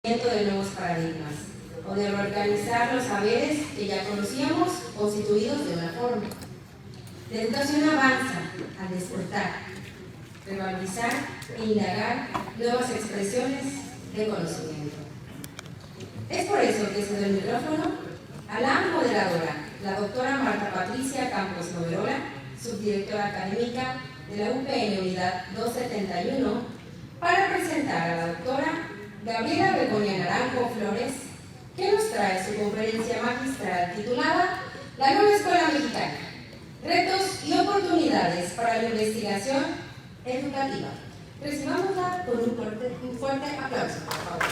de nuevos paradigmas o de reorganizar los saberes que ya conocíamos constituidos de una forma. La educación avanza al despertar, revalorizar e indagar nuevas expresiones de conocimiento. Es por eso que cedo el micrófono a la moderadora, la doctora Marta Patricia Campos Noverola, subdirectora académica de la UPN Unidad 271, para presentar a la doctora Gabriela Begoña Naranjo Flores, que nos trae su conferencia magistral titulada La nueva escuela mexicana, retos y oportunidades para la investigación educativa. Recibámosla con un fuerte aplauso, por favor.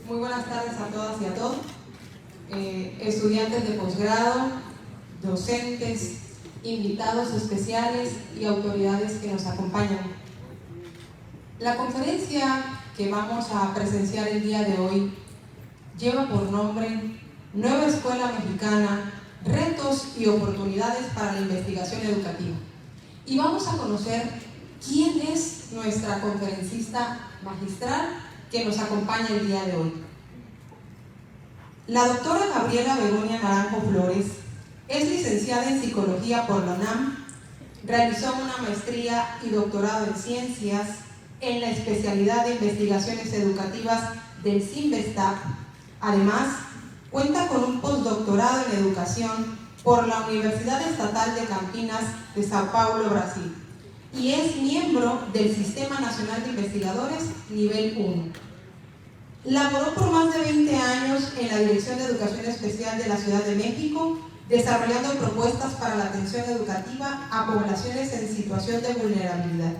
Muy buenas tardes a todas y a todos, estudiantes de posgrado, docentes, invitados especiales y autoridades que nos acompañan. La conferencia que vamos a presenciar el día de hoy lleva por nombre Nueva Escuela Mexicana, retos y oportunidades para la investigación educativa. Y vamos a conocer quién es nuestra conferencista magistral que nos acompaña el día de hoy. La doctora Gabriela Begoña Naranjo Flores es licenciada en Psicología por la UNAM, realizó una maestría y doctorado en Ciencias en la especialidad de Investigaciones Educativas del CIMBESTAB. Además, cuenta con un postdoctorado en Educación por la Universidad Estatal de Campinas de Sao Paulo, Brasil, y es miembro del Sistema Nacional de Investigadores Nivel 1. Laboró por más de 20 años en la Dirección de Educación Especial de la Ciudad de México, desarrollando propuestas para la atención educativa a poblaciones en situación de vulnerabilidad.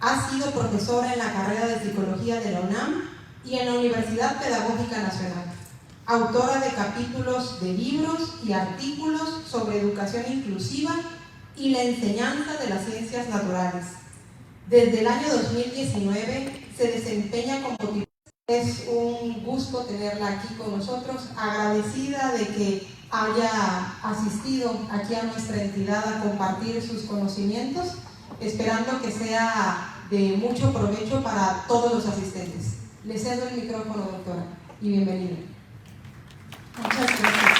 Ha sido profesora en la carrera de Psicología de la UNAM y en la Universidad Pedagógica Nacional. Autora de capítulos de libros y artículos sobre educación inclusiva y la enseñanza de las ciencias naturales. Desde el año 2019 se desempeña como titular. Es un gusto tenerla aquí con nosotros, agradecida de que haya asistido aquí a nuestra entidad a compartir sus conocimientos, esperando que sea de mucho provecho para todos los asistentes. Le cedo el micrófono, doctora, y bienvenida. Muchas gracias.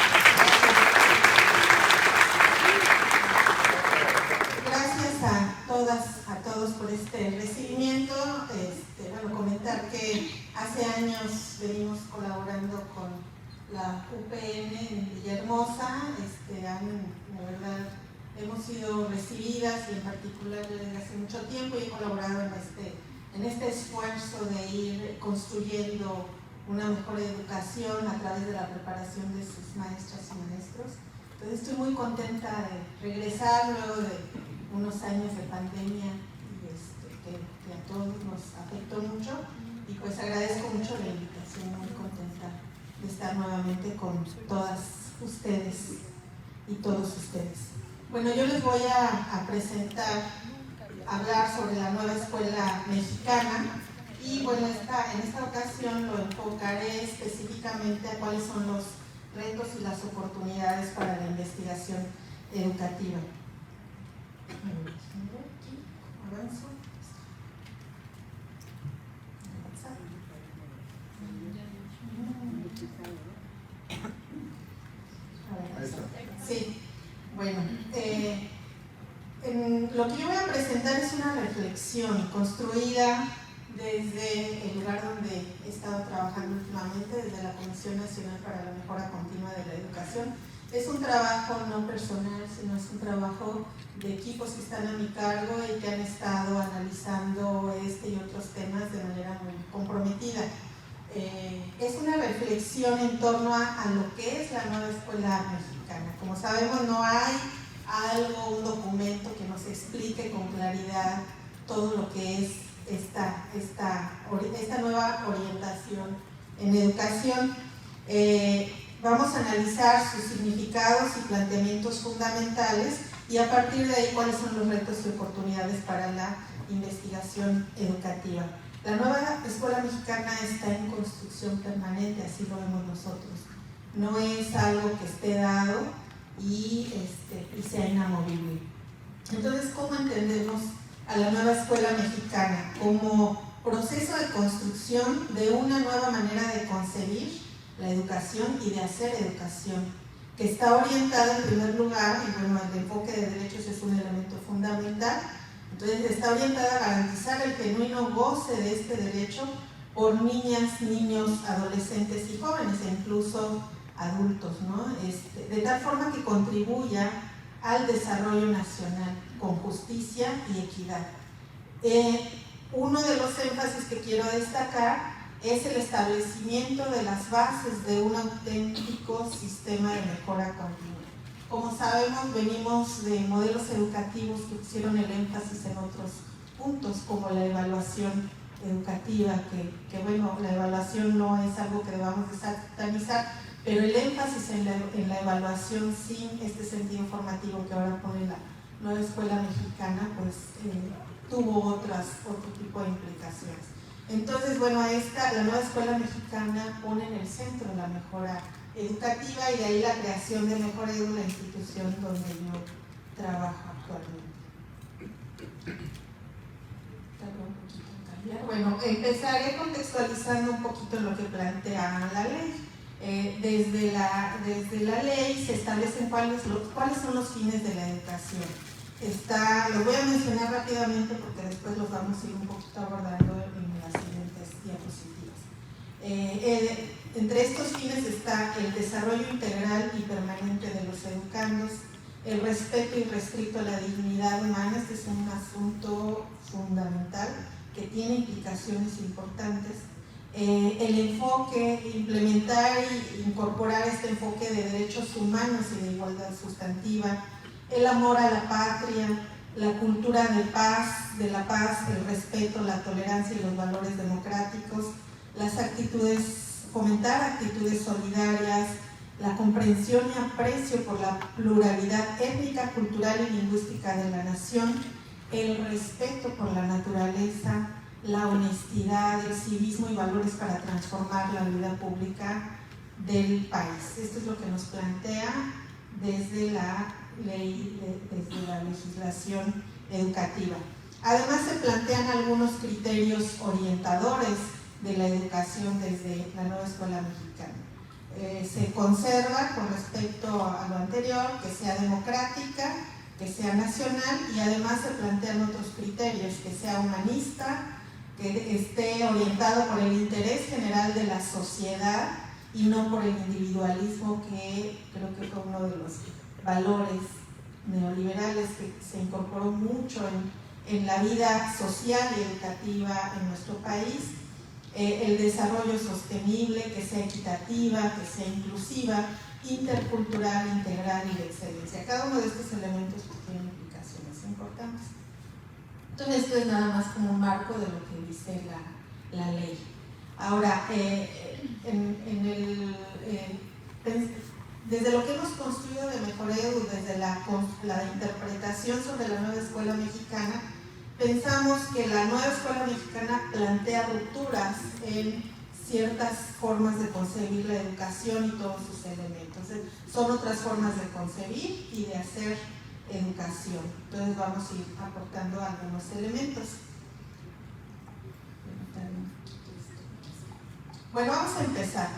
Gracias a todas, a todos por este recibimiento. Bueno, comentar que hace años venimos colaborando con la UPN en Villahermosa. La verdad, hemos sido recibidas y en particular desde hace mucho tiempo y he colaborado en este esfuerzo de ir construyendo una mejor educación a través de la preparación de sus maestras y maestros. Entonces estoy muy contenta de regresar luego de unos años de pandemia que a todos nos afectó mucho, y pues agradezco mucho la invitación, muy contenta de estar nuevamente con todas ustedes y todos ustedes. Bueno, yo les voy a presentar, hablar sobre la nueva escuela mexicana. Y bueno, en esta ocasión lo enfocaré específicamente a cuáles son los retos y las oportunidades para la investigación educativa. Avanzo. Sí, bueno, lo que yo voy a presentar es una reflexión construida desde el lugar donde he estado trabajando últimamente, desde la Comisión Nacional para la Mejora Continua de la Educación. Es un trabajo no personal, sino es un trabajo de equipos que están a mi cargo y que han estado analizando este y otros temas de manera muy comprometida. Es una reflexión en torno a lo que es la nueva escuela mexicana. Como sabemos, no hay un documento que nos explique con claridad todo lo que es esta nueva orientación en educación. Vamos a analizar sus significados y planteamientos fundamentales y a partir de ahí cuáles son los retos y oportunidades para la investigación educativa. La nueva escuela mexicana está en construcción permanente, así lo vemos nosotros. No es algo que esté dado y sea inamovible. Entonces, ¿cómo entendemos a la nueva escuela mexicana? Como proceso de construcción de una nueva manera de concebir la educación y de hacer educación, que está orientada en primer lugar, y bueno, el enfoque de derechos es un elemento fundamental, entonces está orientada a garantizar el genuino goce de este derecho por niñas, niños, adolescentes y jóvenes, e incluso adultos, ¿no? De tal forma que contribuya al desarrollo nacional con justicia y equidad. Uno de los énfasis que quiero destacar es el establecimiento de las bases de un auténtico sistema de mejora continua. Como sabemos, venimos de modelos educativos que pusieron el énfasis en otros puntos, como la evaluación educativa, que bueno, la evaluación no es algo que debamos de satanizar, pero el énfasis en la evaluación sin este sentido formativo que ahora pone la nueva escuela mexicana, pues tuvo otro tipo de implicaciones. Entonces, bueno, la nueva escuela mexicana pone en el centro la mejora educativa, y de ahí la creación de Mejor Edu, la institución donde yo trabajo actualmente. Bueno, empezaré contextualizando un poquito lo que plantea la ley. Desde la ley se establecen cuáles son los fines de la educación. Los voy a mencionar rápidamente porque después los vamos a ir un poquito abordando en las siguientes diapositivas. Entre estos fines está el desarrollo integral y permanente de los educandos, el respeto irrestricto a la dignidad humana. Este es un asunto fundamental que tiene implicaciones importantes. El enfoque, implementar e incorporar este enfoque de derechos humanos y de igualdad sustantiva, el amor a la patria, la cultura de la paz, el respeto, la tolerancia y los valores democráticos, fomentar actitudes solidarias, la comprensión y aprecio por la pluralidad étnica, cultural y lingüística de la nación, el respeto por la naturaleza, la honestidad, el civismo y valores para transformar la vida pública del país. Esto es lo que nos plantea desde la ley, desde la legislación educativa. Además, se plantean algunos criterios orientadores de la educación desde la nueva escuela mexicana. Se conserva con respecto a lo anterior, que sea democrática, que sea nacional, y además se plantean otros criterios, que sea humanista, que esté orientado por el interés general de la sociedad y no por el individualismo, que creo que fue uno de los valores neoliberales que se incorporó mucho en la vida social y educativa en nuestro país. El desarrollo sostenible, que sea equitativa, que sea inclusiva, intercultural, integral y de excelencia. Cada uno de estos elementos tiene implicaciones importantes. Entonces, esto es nada más como un marco de lo que dice la ley. Ahora, desde lo que hemos construido de Mejor Edu, desde la interpretación sobre la nueva escuela mexicana, pensamos que la nueva escuela mexicana plantea rupturas en ciertas formas de concebir la educación y todos sus elementos. Son otras formas de concebir y de hacer educación. Entonces vamos a ir aportando algunos elementos. Bueno, vamos a empezar.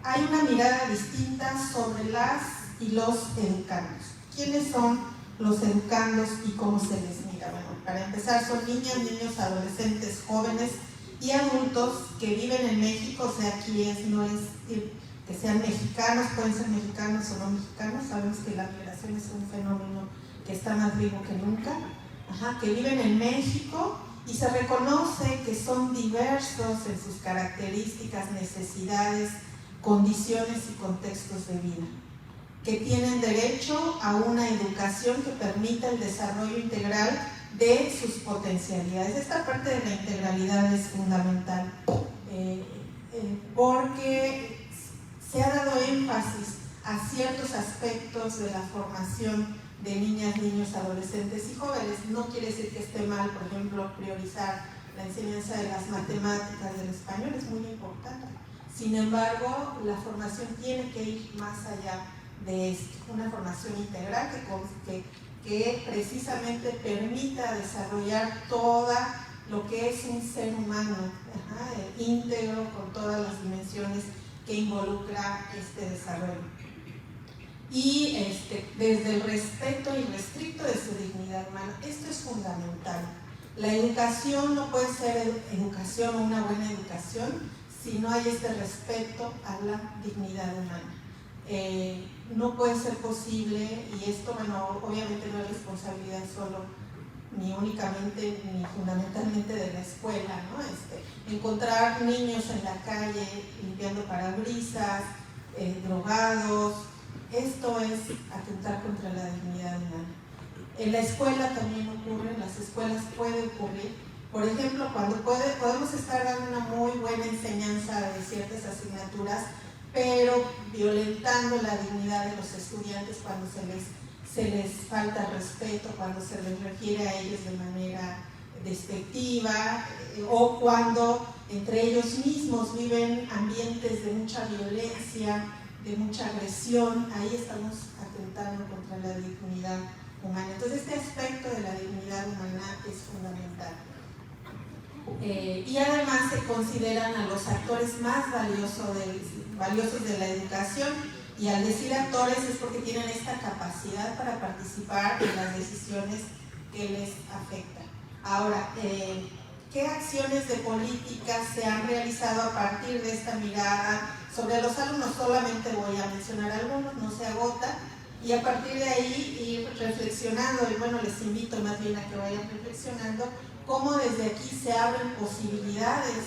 Hay una mirada distinta sobre las y los educandos. ¿Quiénes son los educandos y cómo se les mira? Bueno, para empezar, son niñas, niños, adolescentes, jóvenes y adultos que viven en México. O sea, aquí no es que sean mexicanos, pueden ser mexicanos o no mexicanos. Sabemos que la migración es un fenómeno que está más vivo que nunca. Que viven en México y se reconoce que son diversos en sus características, necesidades, condiciones y contextos de vida, que tienen derecho a una educación que permita el desarrollo integral de sus potencialidades. Esta parte de la integralidad es fundamental porque se ha dado énfasis a ciertos aspectos de la formación de niñas, niños, adolescentes y jóvenes. No quiere decir que esté mal, por ejemplo, priorizar la enseñanza de las matemáticas, del español, es muy importante. Sin embargo, la formación tiene que ir más allá de esto, una formación integral que que precisamente permita desarrollar toda lo que es un ser humano, íntegro, con todas las dimensiones que involucra este desarrollo. Y desde el respeto irrestricto de su dignidad humana. Esto es fundamental. La educación no puede ser educación o una buena educación si no hay este respeto a la dignidad humana. No puede ser posible, y esto, bueno, obviamente no es responsabilidad solo, ni únicamente, ni fundamentalmente de la escuela, ¿no? Encontrar niños en la calle limpiando parabrisas, drogados, esto es atentar contra la dignidad humana. En la escuela también ocurre, en las escuelas puede ocurrir. Por ejemplo, cuando podemos estar dando una muy buena enseñanza de ciertas asignaturas, pero violentando la dignidad de los estudiantes cuando se les falta respeto, cuando se les refiere a ellos de manera despectiva, o cuando entre ellos mismos viven ambientes de mucha violencia, de mucha agresión. Ahí estamos atentando contra la dignidad humana. Entonces, este aspecto de la dignidad humana es fundamental. Y además se consideran a los actores más valiosos de la educación, y al decir actores es porque tienen esta capacidad para participar en las decisiones que les afectan. Ahora, ¿qué acciones de política se han realizado a partir de esta mirada sobre los alumnos? Solamente voy a mencionar algunos, no se agota, y a partir de ahí ir reflexionando, y bueno, les invito más bien a que vayan reflexionando cómo desde aquí se abren posibilidades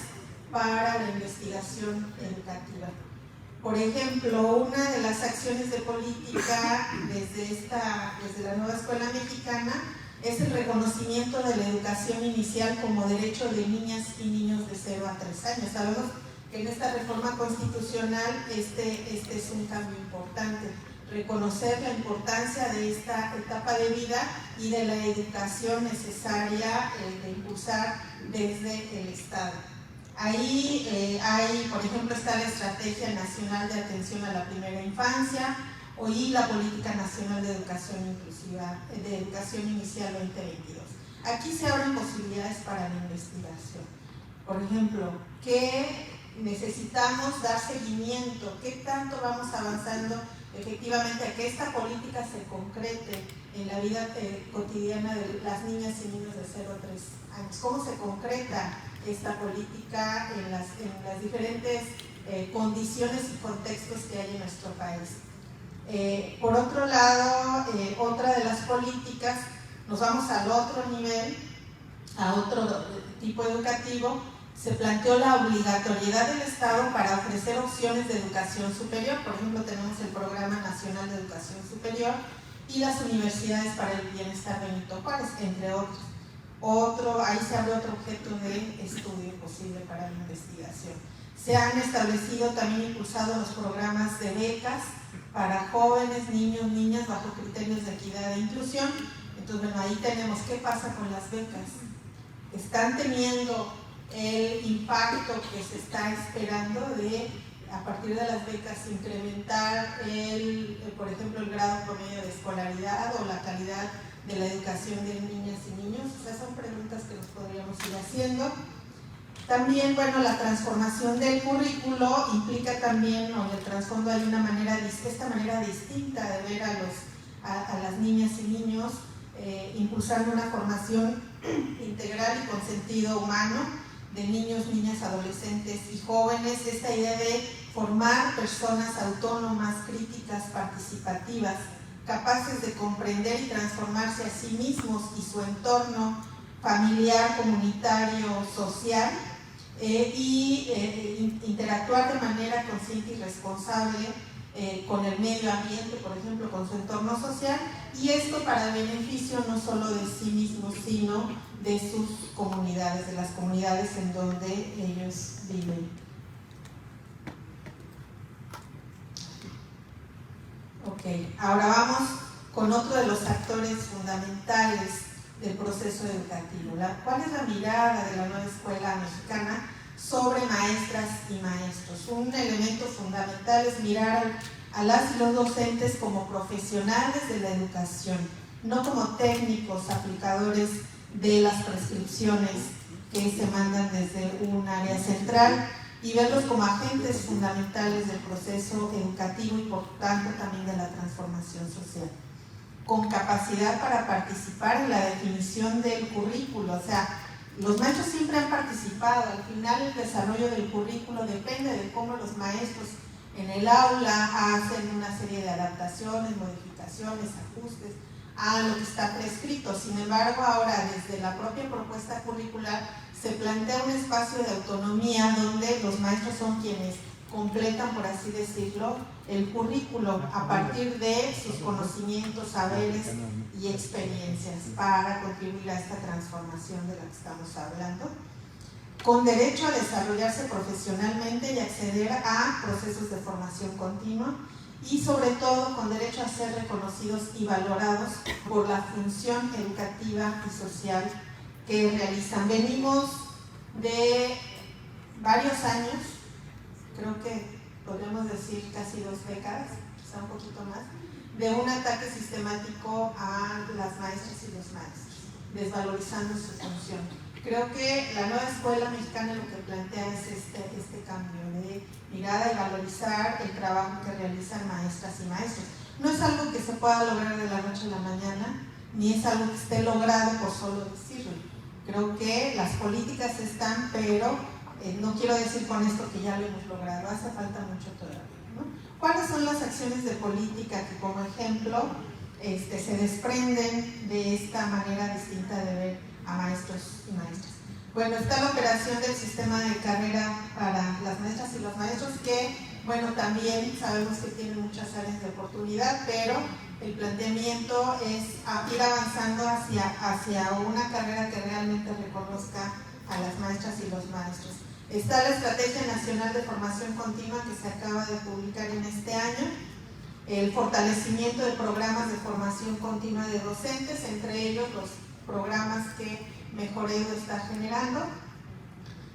para la investigación educativa. Por ejemplo, una de las acciones de política desde la nueva escuela mexicana es el reconocimiento de la educación inicial como derecho de niñas y niños de 0 a 3 años. Sabemos que en esta reforma constitucional este es un cambio importante, reconocer la importancia de esta etapa de vida y de la educación necesaria de impulsar desde el Estado. Ahí por ejemplo, está la Estrategia Nacional de Atención a la Primera Infancia y la Política Nacional de Educación Inclusiva, de Educación Inicial 2022. Aquí se abren posibilidades para la investigación. Por ejemplo, ¿qué necesitamos dar seguimiento? ¿Qué tanto vamos avanzando efectivamente a que esta política se concrete en la vida cotidiana de las niñas y niños de 0 a 3 años? ¿Cómo se concreta esta política en las diferentes condiciones y contextos que hay en nuestro país? Por otro lado, otra de las políticas, nos vamos al otro nivel, a otro tipo educativo. Se planteó la obligatoriedad del Estado para ofrecer opciones de educación superior. Por ejemplo, tenemos el Programa Nacional de Educación Superior y las universidades para el bienestar Benito Juárez, entre otros. Ahí se abre otro objeto de estudio posible para la investigación. Se han establecido, también impulsado los programas de becas para jóvenes, niños, niñas, bajo criterios de equidad e inclusión. Entonces, bueno, ahí tenemos qué pasa con las becas. Están teniendo el impacto que se está esperando de, a partir de las becas, incrementar por ejemplo, el grado promedio de escolaridad o la calidad de la educación de niñas y niños. O sea, son preguntas que nos podríamos ir haciendo. También, bueno, la transformación del currículo implica también, o en el trasfondo hay esta manera distinta de ver a las niñas y niños, impulsando una formación integral y con sentido humano de niños, niñas, adolescentes y jóvenes. Esta idea de formar personas autónomas, críticas, participativas, capaces de comprender y transformarse a sí mismos y su entorno familiar, comunitario, social, y interactuar de manera consciente y responsable con el medio ambiente, por ejemplo, con su entorno social, y esto para beneficio no solo de sí mismos, sino de sus comunidades, de las comunidades en donde ellos viven. Ok, ahora vamos con otro de los actores fundamentales del proceso educativo. ¿Cuál es la mirada de la nueva escuela mexicana sobre maestras y maestros? Un elemento fundamental es mirar a las y los docentes como profesionales de la educación, no como técnicos aplicadores de las prescripciones que se mandan desde un área central, y verlos como agentes fundamentales del proceso educativo y por tanto también de la transformación social, con capacidad para participar en la definición del currículo. O sea, los maestros siempre han participado. Al final el desarrollo del currículo depende de cómo los maestros en el aula hacen una serie de adaptaciones, modificaciones, ajustes a lo que está prescrito. Sin embargo, ahora desde la propia propuesta curricular se plantea un espacio de autonomía donde los maestros son quienes completan, por así decirlo, el currículo a partir de sus conocimientos, saberes y experiencias para contribuir a esta transformación de la que estamos hablando, con derecho a desarrollarse profesionalmente y acceder a procesos de formación continua, y sobre todo con derecho a ser reconocidos y valorados por la función educativa y social que realizan. Venimos de varios años, creo que podemos decir casi 2 décadas, quizá un poquito más, de un ataque sistemático a las maestras y los maestros, desvalorizando su función. Creo que la nueva escuela mexicana lo que plantea es este cambio de mirada y valorizar el trabajo que realizan maestras y maestros. No es algo que se pueda lograr de la noche a la mañana, ni es algo que esté logrado por solo decirlo. Creo que las políticas están, pero no quiero decir con esto que ya lo hemos logrado, hace falta mucho todavía, ¿no? ¿Cuáles son las acciones de política que, como ejemplo, se desprenden de esta manera distinta de ver a maestros y maestras? Bueno, está la operación del sistema de carrera para las maestras y los maestros, que, bueno, también sabemos que tiene muchas áreas de oportunidad, pero el planteamiento es ir avanzando hacia una carrera que realmente reconozca a las maestras y los maestros. Está la Estrategia Nacional de Formación Continua, que se acaba de publicar en este año, el fortalecimiento de programas de formación continua de docentes, entre ellos los programas que Mejor Edu está generando,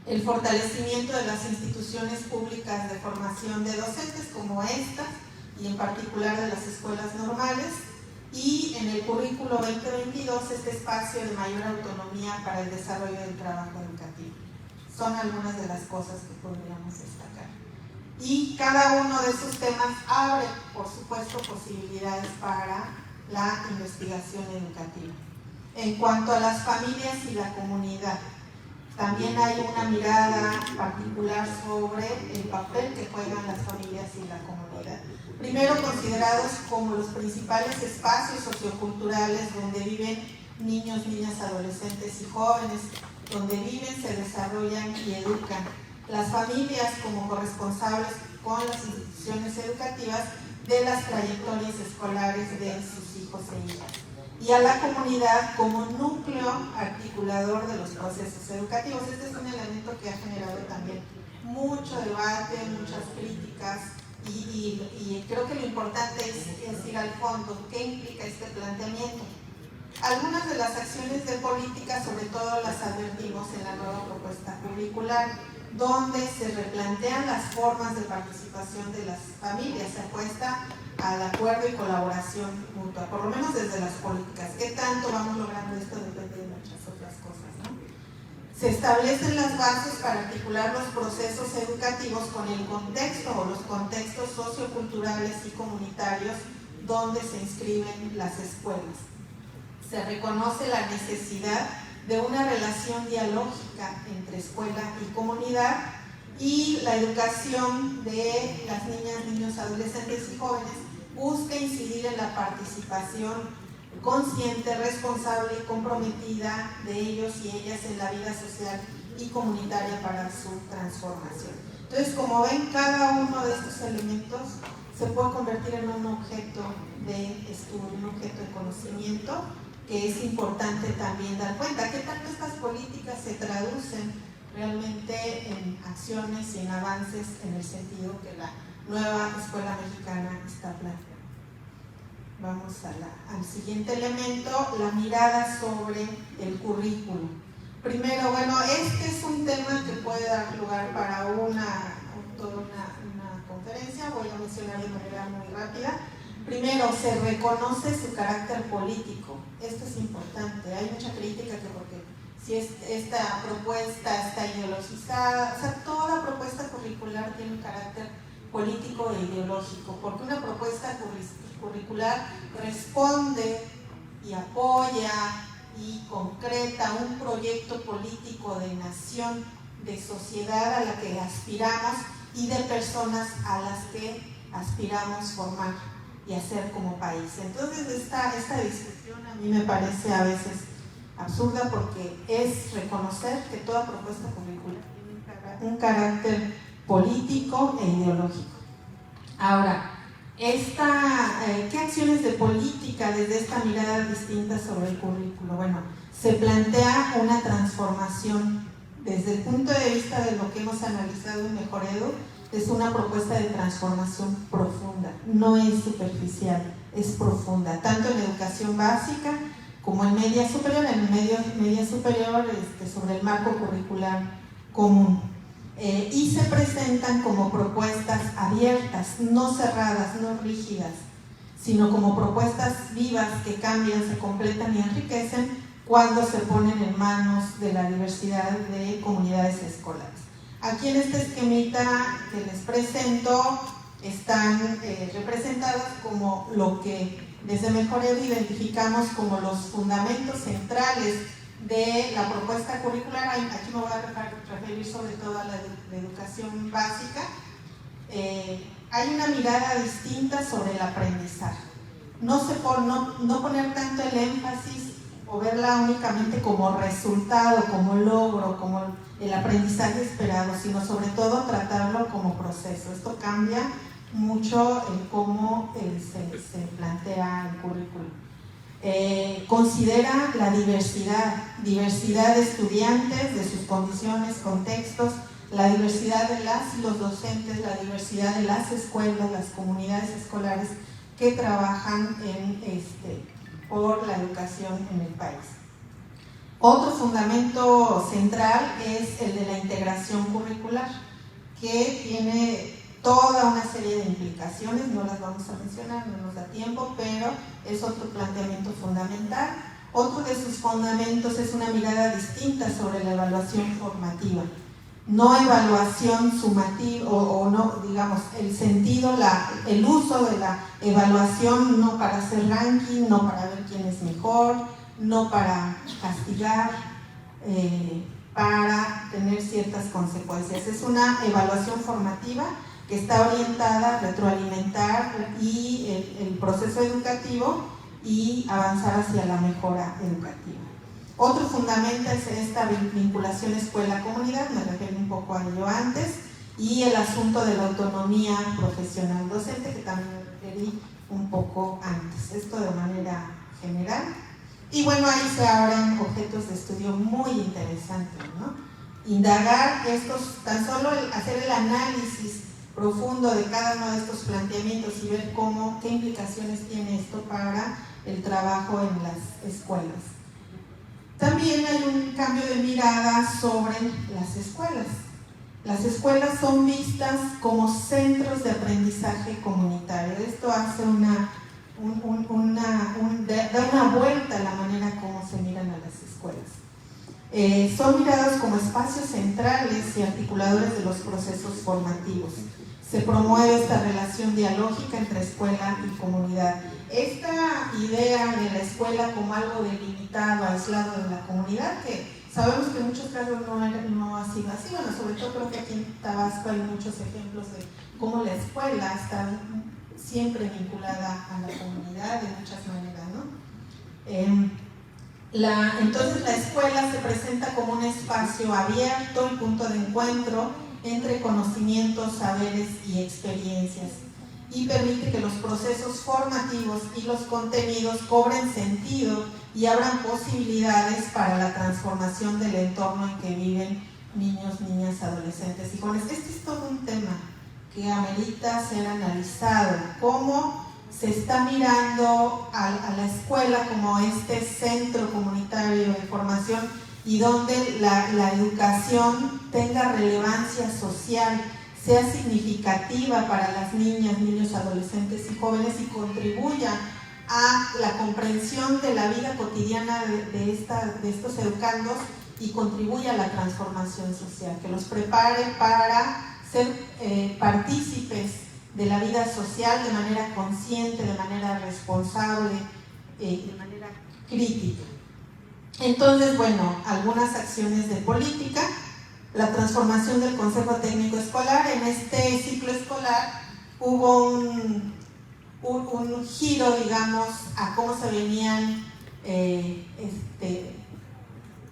el fortalecimiento de las instituciones públicas de formación de docentes como estas, y en particular de las escuelas normales, y en el currículo 2022 este espacio de mayor autonomía para el desarrollo del trabajo educativo. Son algunas de las cosas que podríamos destacar. Y cada uno de esos temas abre, por supuesto, posibilidades para la investigación educativa. En cuanto a las familias y la comunidad, también hay una mirada particular sobre el papel que juegan las familias y la comunidad. Primero, considerados como los principales espacios socioculturales donde viven niños, niñas, adolescentes y jóvenes, donde viven, se desarrollan y educan. Las familias como corresponsables con las instituciones educativas de las trayectorias escolares de sus hijos e hijas. Y a la comunidad como núcleo articulador de los procesos educativos. Este es un elemento que ha generado también mucho debate, muchas críticas, y creo que lo importante es ir al fondo. ¿Qué implica este planteamiento? Algunas de las acciones de política, sobre todo las advertimos en la nueva propuesta curricular, donde se replantean las formas de participación de las familias, se apuesta al acuerdo y colaboración mutua, por lo menos desde las políticas. ¿Qué tanto vamos logrando esto? Depende de muchas otras cosas, ¿no? Se establecen las bases para articular los procesos educativos con el contexto o los contextos socioculturales y comunitarios donde se inscriben las escuelas. Se reconoce la necesidad de una relación dialógica entre escuela y comunidad, y la educación de las niñas, niños, adolescentes y jóvenes busca incidir en la participación consciente, responsable y comprometida de ellos y ellas en la vida social y comunitaria para su transformación. Entonces, como ven, cada uno de estos elementos se puede convertir en un objeto de estudio, un objeto de conocimiento, que es importante también dar cuenta. ¿Qué tanto estas políticas se traducen realmente en acciones y en avances en el sentido que la nueva escuela mexicana está planteando? Vamos al siguiente elemento, la mirada sobre el currículo. Primero, bueno, este es un tema que puede dar lugar para toda una conferencia, voy a mencionar de manera muy rápida. primero, se reconoce su carácter político. Esto es importante. Hay mucha crítica que porque si esta propuesta está ideologizada, o sea, toda propuesta curricular tiene un carácter político e ideológico, porque una propuesta curricular responde y apoya y concreta un proyecto político de nación, de sociedad a la que aspiramos y de personas a las que aspiramos formar y hacer como país. Entonces esta discusión a mí me parece a veces absurda, porque es reconocer que toda propuesta curricular tiene un carácter político e ideológico. Ahora, ¿qué acciones de política desde esta mirada distinta sobre el currículo? Bueno, se plantea una transformación desde el punto de vista de lo que hemos analizado en Mejor Edu. Es una propuesta de transformación profunda, no es superficial, es profunda, tanto en educación básica como en media superior, sobre el marco curricular común. Y se presentan como propuestas abiertas, no cerradas, no rígidas, sino como propuestas vivas que cambian, se completan y enriquecen cuando se ponen en manos de la diversidad de comunidades escolares. Aquí en este esquemita que les presento están representadas como lo que desde Mejor Edu identificamos como los fundamentos centrales de la propuesta curricular. Aquí me voy a referir sobre todo a la educación básica. Hay una mirada distinta sobre el aprendizaje. No poner tanto el énfasis o verla únicamente como resultado, como logro, como el aprendizaje esperado, sino sobre todo tratarlo como proceso. Esto cambia mucho en cómo se plantea el currículum. Considera la diversidad de estudiantes, de sus condiciones, contextos, la diversidad de las y los docentes, la diversidad de las escuelas, las comunidades escolares que trabajan por la educación en el país. Otro fundamento central es el de la integración curricular, que tiene toda una serie de implicaciones, no las vamos a mencionar, no nos da tiempo, pero es otro planteamiento fundamental. Otro de sus fundamentos es una mirada distinta sobre la evaluación formativa. No evaluación sumativa, o no, digamos, el sentido, el uso de la evaluación no para hacer ranking, no para ver quién es mejor, no para castigar, para tener ciertas consecuencias. Es una evaluación formativa que está orientada a retroalimentar el proceso educativo y avanzar hacia la mejora educativa. Otro fundamento es esta vinculación escuela-comunidad, me refiero un poco a ello antes, y el asunto de la autonomía profesional docente, que también me referí un poco antes, esto de manera general. Y bueno, ahí se abren objetos de estudio muy interesantes, ¿no? Indagar tan solo hacer el análisis profundo de cada uno de estos planteamientos y ver qué implicaciones tiene esto para el trabajo en las escuelas. También hay un cambio de mirada sobre las escuelas. Las escuelas son vistas como centros de aprendizaje comunitario. Esto hace da una vuelta a la manera como se miran a las escuelas. Son miradas como espacios centrales y articuladores de los procesos formativos. Se promueve esta relación dialógica entre escuela y comunidad. Esta idea de la escuela como algo delimitado, aislado de la comunidad, que sabemos que en muchos casos no ha sido así. Bueno, sobre todo creo que aquí en Tabasco hay muchos ejemplos de cómo la escuela está siempre vinculada a la comunidad de muchas maneras, ¿no? Entonces la escuela se presenta como un espacio abierto y punto de encuentro entre conocimientos, saberes y experiencias, y permite que los procesos formativos y los contenidos cobren sentido y abran posibilidades para la transformación del entorno en que viven niños, niñas, adolescentes y jóvenes. Este es todo un tema que amerita ser analizado, cómo se está mirando a la escuela como este centro comunitario de formación y donde la educación tenga relevancia social, sea significativa para las niñas, niños, adolescentes y jóvenes y contribuya a la comprensión de la vida cotidiana de estos educandos y contribuya a la transformación social, que los prepare para ser partícipes de la vida social de manera consciente, de manera responsable, de manera crítica. Entonces, bueno, algunas acciones de política. La transformación del Consejo Técnico Escolar. En este ciclo escolar hubo un giro, digamos, a cómo se venían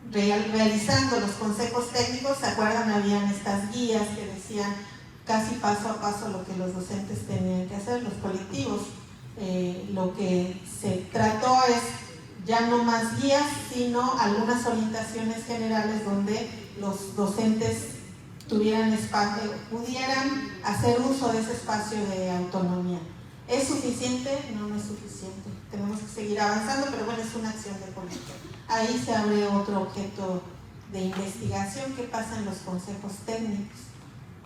realizando los consejos técnicos. ¿Se acuerdan? Habían estas guías que decían casi paso a paso lo que los docentes tenían que hacer, los colectivos. Lo que se trató es ya no más guías, sino algunas orientaciones generales donde los docentes tuvieran espacio, pudieran hacer uso de ese espacio de autonomía. ¿Es suficiente? No, no es suficiente. Tenemos que seguir avanzando, pero bueno, es una acción de política. Ahí se abre otro objeto de investigación. ¿Qué pasa en los consejos técnicos?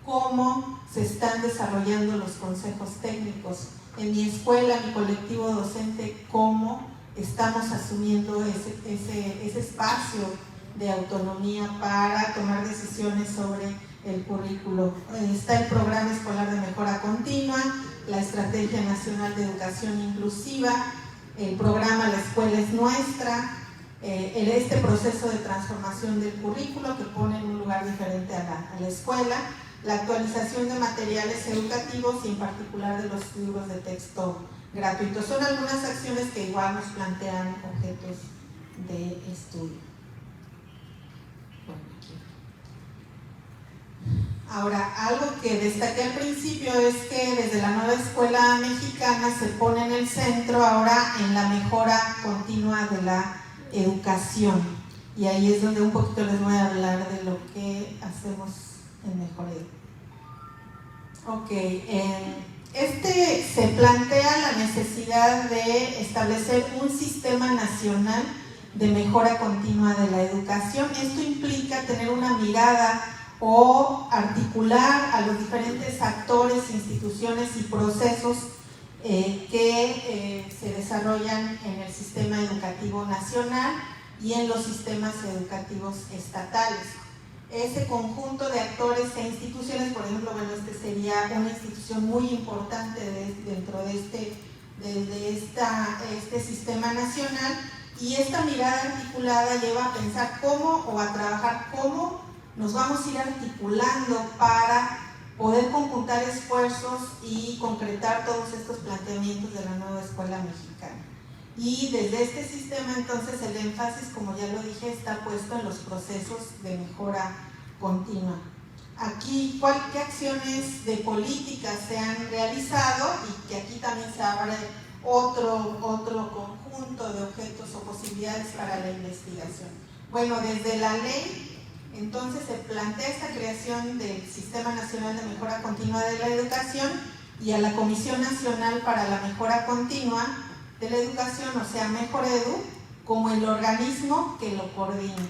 ¿Cómo se están desarrollando los consejos técnicos? En mi escuela, mi colectivo docente, ¿cómo estamos asumiendo ese espacio de autonomía para tomar decisiones sobre el currículo? Está el Programa Escolar de Mejora Continua, la Estrategia Nacional de Educación Inclusiva, el programa La Escuela es Nuestra, este proceso de transformación del currículo que pone en un lugar diferente a la escuela, la actualización de materiales educativos y en particular de los libros de texto gratuitos. Son algunas acciones que igual nos plantean objetos de estudio. Ahora, algo que destaqué al principio es que desde la nueva escuela mexicana se pone en el centro ahora en la mejora continua de la educación. Y ahí es donde un poquito les voy a hablar de lo que hacemos en Mejor Edu. Ok, se plantea la necesidad de establecer un sistema nacional de mejora continua de la educación. Esto implica tener una mirada o articular a los diferentes actores, instituciones y procesos que se desarrollan en el sistema educativo nacional y en los sistemas educativos estatales. Ese conjunto de actores e instituciones, por ejemplo, bueno, este sería una institución muy importante dentro de este sistema nacional, y esta mirada articulada lleva a pensar cómo o a trabajar cómo nos vamos a ir articulando para poder conjuntar esfuerzos y concretar todos estos planteamientos de la nueva escuela mexicana. Y desde este sistema, entonces, el énfasis, como ya lo dije, está puesto en los procesos de mejora continua. Aquí, ¿qué acciones de política se han realizado? Y que aquí también se abre otro conjunto de objetos o posibilidades para la investigación. Bueno, desde la ley, entonces, se plantea esta creación del Sistema Nacional de Mejora Continua de la Educación y a la Comisión Nacional para la Mejora Continua de la Educación, o sea, Mejor Edu, como el organismo que lo coordina.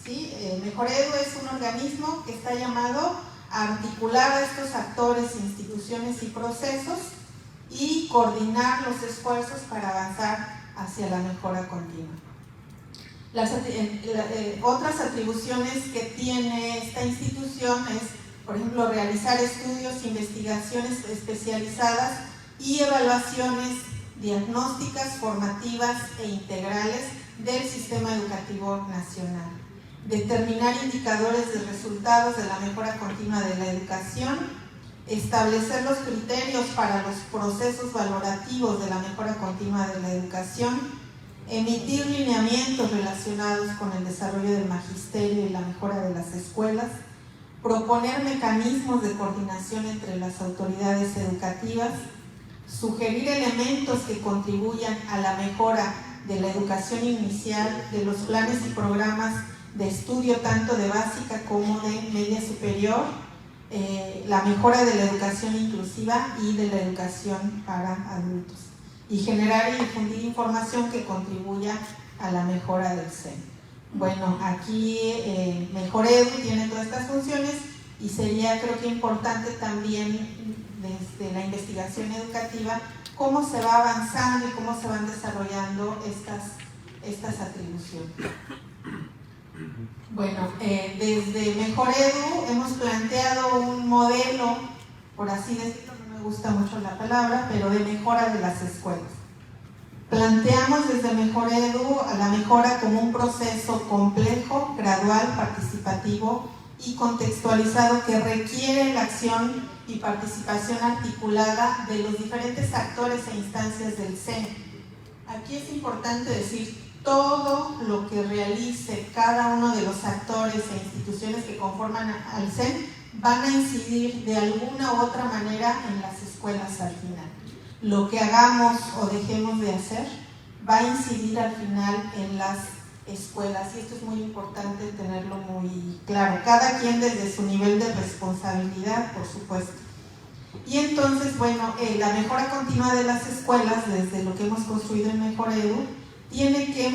¿Sí? Mejor Edu es un organismo que está llamado a articular a estos actores, instituciones y procesos y coordinar los esfuerzos para avanzar hacia la mejora continua. Otras atribuciones que tiene esta institución es, por ejemplo, realizar estudios, investigaciones especializadas y evaluaciones diagnósticas, formativas e integrales del sistema educativo nacional. Determinar indicadores de resultados de la mejora continua de la educación. Establecer los criterios para los procesos valorativos de la mejora continua de la educación. Emitir lineamientos relacionados con el desarrollo del magisterio y la mejora de las escuelas. Proponer mecanismos de coordinación entre las autoridades educativas. Sugerir elementos que contribuyan a la mejora de la educación inicial, de los planes y programas de estudio tanto de básica como de media superior, la mejora de la educación inclusiva y de la educación para adultos, y generar y difundir información que contribuya a la mejora del SEN. Bueno, aquí Mejor Edu tiene todas estas funciones y sería, creo que importante también desde la investigación educativa cómo se va avanzando y cómo se van desarrollando estas atribuciones. Bueno, desde Mejor Edu hemos planteado un modelo, por así decirlo, no me gusta mucho la palabra, pero de mejora de las escuelas. Planteamos desde Mejor Edu a la mejora como un proceso complejo, gradual, participativo y contextualizado que requiere la acción y participación articulada de los diferentes actores e instancias del CEN. Aquí es importante decir, todo lo que realice cada uno de los actores e instituciones que conforman al CEN van a incidir de alguna u otra manera en las escuelas al final. Lo que hagamos o dejemos de hacer va a incidir al final en las escuelas, y esto es muy importante tenerlo muy claro, cada quien desde su nivel de responsabilidad, por supuesto. Y entonces, bueno, la mejora continua de las escuelas, desde lo que hemos construido en Mejor Edu, tiene que